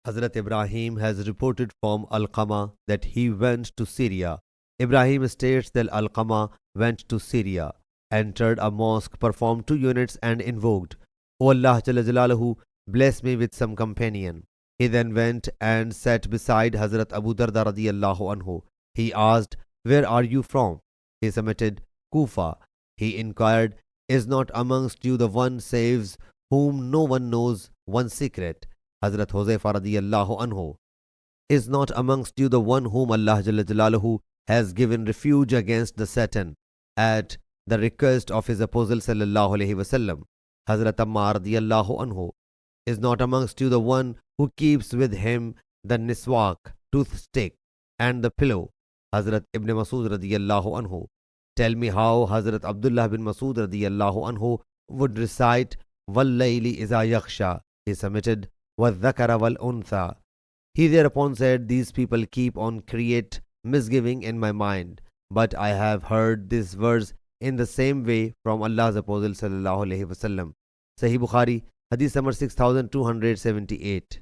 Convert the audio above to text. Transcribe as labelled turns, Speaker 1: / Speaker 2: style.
Speaker 1: Hazrat Ibrahim has reported from Alqama that he went to Syria. Ibrahim states that Alqama went to Syria, entered a mosque, performed 2 units, and invoked, O Allah Jalla Jalaluhu, bless me with some companion. He then went and sat beside Hazrat Abu Darda radiyallahu anhu. He asked, Where are you from? He submitted, Kufa. He inquired, Is not amongst you the one saves whom no one knows one secret? Hazrat Huzaifa radiyallahu anhu. Is not amongst you the one whom Allah Jalla Jalaluhu has given refuge against the Satan at the request of his apostle sallallahu alaihi wasallam? Hazrat Ammar radiyallahu anhu. Is not amongst you the one who keeps with him the niswak, toothstick, and the pillow? Hazrat Ibn Masud radiyallahu anhu. Tell me how Hazrat Abdullah bin Masud radiyallahu anhu would recite Wallayli iza yakhsha. He submitted Wadhakara wal untha. He thereupon said, These people keep on create misgiving in my mind, but I have heard this verse in the same way from Allah's Apostle sallallahu alaihi wasallam. Sahih Bukhari, Hadith number 6278.